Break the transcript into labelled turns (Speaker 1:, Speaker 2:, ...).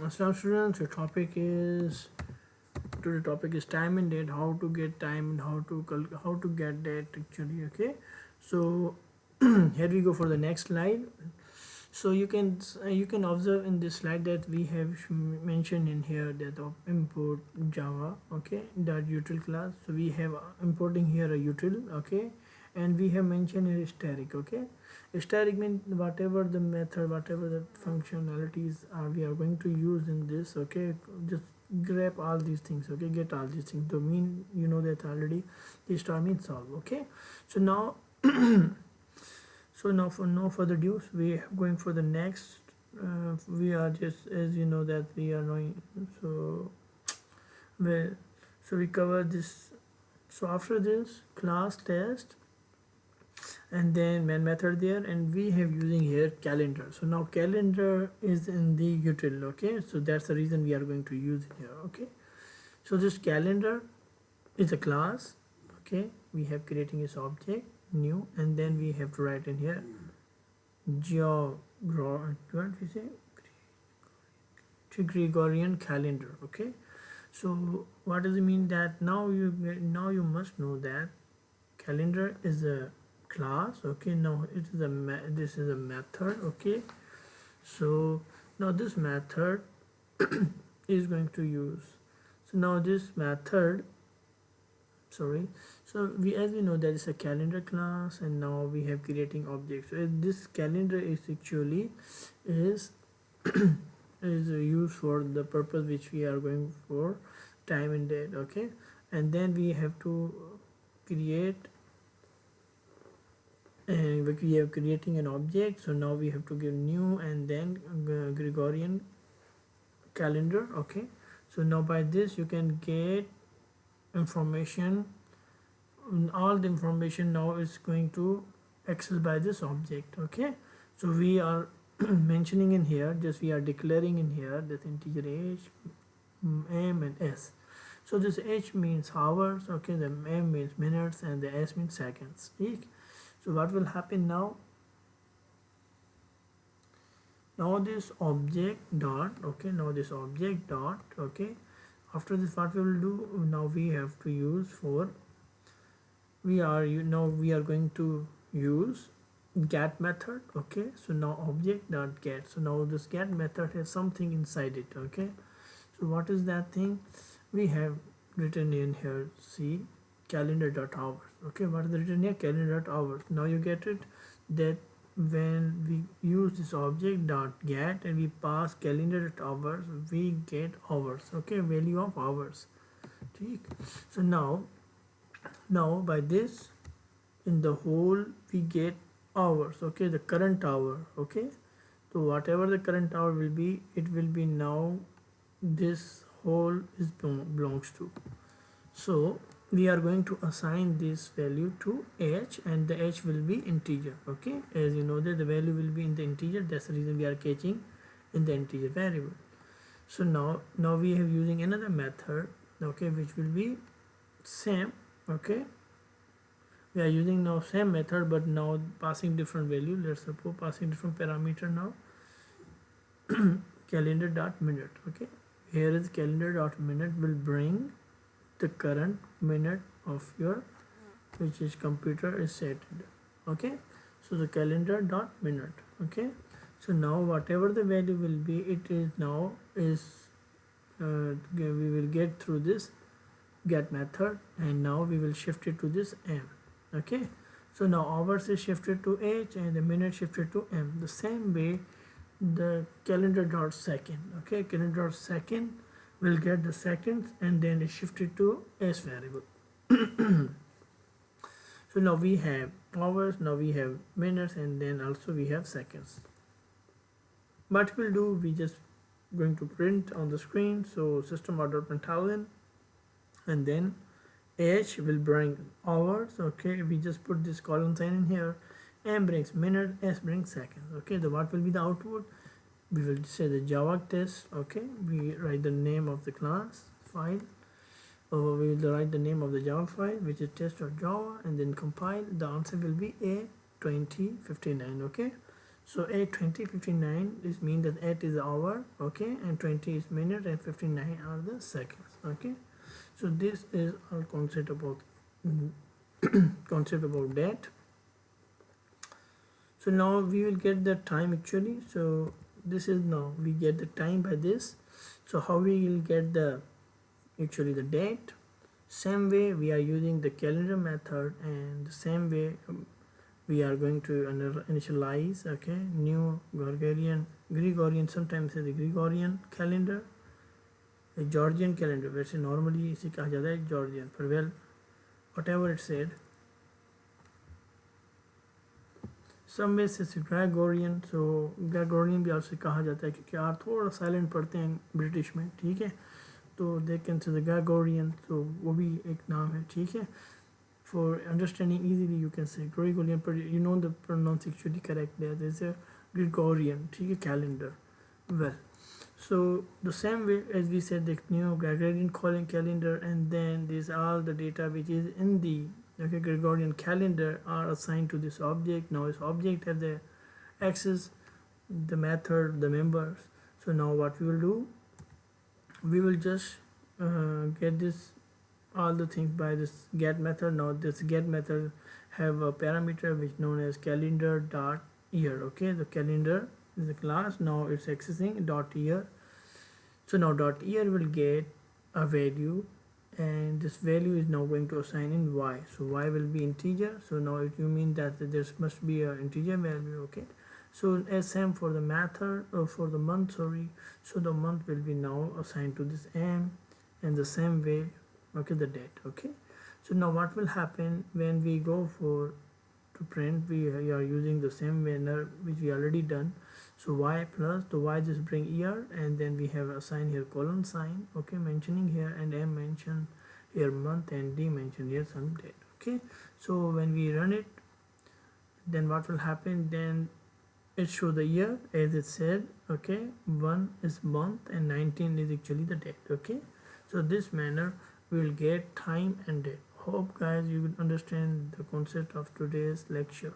Speaker 1: So students, the topic is time and date, how to get time and how to get date actually. Okay, so here we go for the next slide. So you can observe in this slide that we have mentioned in here that of import Java, okay, that util class. So we have importing here a util, okay, and we have mentioned here static, okay. Static means whatever the method, whatever the functionalities we are going to use in this, okay. Just grab all these things, okay, get all these things. The mean, you know that already. This star means solve, okay. So now so now for no further ado, we are going for the next. We are just, as you know that we are knowing, so well, so we cover this. So after this class test and then main method there, and we have using here calendar. So now calendar is in the util, okay. So that's the reason we are going to use it here, okay. So this calendar is a class, okay. We have creating this object new, and then we have to write in here Gregorian calendar, okay. So what does it mean? That now you must know that calendar is a class, okay. Now it is this is a method, okay. So now this method is going to use, so now this method, sorry, so as we know that is a calendar class, and now we have creating objects. So this calendar is actually is is used for the purpose which we are going for, time and date, okay. And then we have to create, and we are creating an object. So now we have to give new and then Gregorian calendar, okay. So now by this you can get information, all the information now is going to access by this object, okay. So we are mentioning in here, just we are declaring in here that integer h, m and s. So this h means hours, okay, the m means minutes, and the s means seconds. So what will happen now? Now this object dot, okay, now this object dot, okay. After this, what we will do now, we have to use for, we are going to use get method, okay. So now object dot get. So now this get method has something inside it, okay. So what is that thing? We have written in here, see, calendar dot hours, okay. What is written here? Calendar dot hours. Now you get it, that when we use this object dot get and we pass calendar dot hours, we get hours, okay, value of hours. So now by this, in the whole we get hours, okay, the current hour, okay. So whatever the current hour will be, it will be now this whole is belongs to. So we are going to assign this value to h, and the h will be integer, okay. As you know that the value will be in the integer, that's the reason we are catching in the integer variable. So now we have using another method, okay, which will be same, okay. We are using now same method, but now passing different value. Let's suppose passing different parameter now. Calendar dot minute, okay. Here is calendar dot minute will bring the current minute of your, which is computer is set, okay. So the calendar dot minute, okay. So now whatever the value will be, it is now is we will get through this get method, and now we will shift it to this m, okay. So now hours is shifted to h and the minute shifted to m. The same way the calendar dot second, okay, calendar dot second will get the seconds and then it shifted to s variable. So now we have hours, now we have minutes, and then also we have seconds. What we'll do, we just going to print on the screen. So system order println, and then h will bring hours, okay. We just put this colon sign in here. M brings minute, s brings seconds, okay. The what will be the output? We will say the Java test, okay. We write the name of the class file, or we will write the name of the Java file, which is test.java, and then compile. The answer will be A2059, okay. So 8:20:59 is mean that 8 is hour, okay, and 20 is minute and 59 are the seconds, okay. So this is our concept about concept about that. So now we will get the time actually. So this is, now we get the time by this. So how we will get the actually the date? Same way we are using the calendar method, and the same way we are going to initialize, okay, new Gregorian, sometimes say the Gregorian calendar, a Georgian calendar, वैसे normally इसे कहा जाता है Georgian, पर well whatever it said, some way से Gregorian, so Gregorian भी आपसे कहा जाता है क्योंकि आप थोड़ा साइलेंट पढ़ते हैं ब्रिटिश में, ठीक है, तो they can say the Gregorian, तो वो भी एक नाम है, ठीक है. For understanding easily you can say Gregorian, but you know the pronounce actually correct there. There's a Gregorian, ठीक है, calendar. Well, so the same way as we said the new Gregorian calendar, and then these all the data which is in the, okay, Gregorian calendar are assigned to this object. Now this object have the access, the method, the members. So now what we will do, we will just get this all the things by this get method. Now this get method have a parameter which known as calendar dot year, okay. The calendar is a class. Now it's accessing dot year. So now dot year will get a value, and this value is now going to assign in y. So y will be integer. So now if you mean that there must be an integer value, okay. So as same for the method, or for the month, sorry, so the month will be now assigned to this m, and the same way, okay, the date, okay. So now what will happen when we go for to print, we are using the same manner which we already done. So y plus the y just bring year, and then we have assigned here colon sign, okay, mentioning here, and m mention here month, and d mention here some date, okay. So when we run it, then what will happen, then it show the year as it said, okay, 1 is month and 19 is actually the date, okay. So this manner we will get time and date. Hope guys you will understand the concept of today's lecture.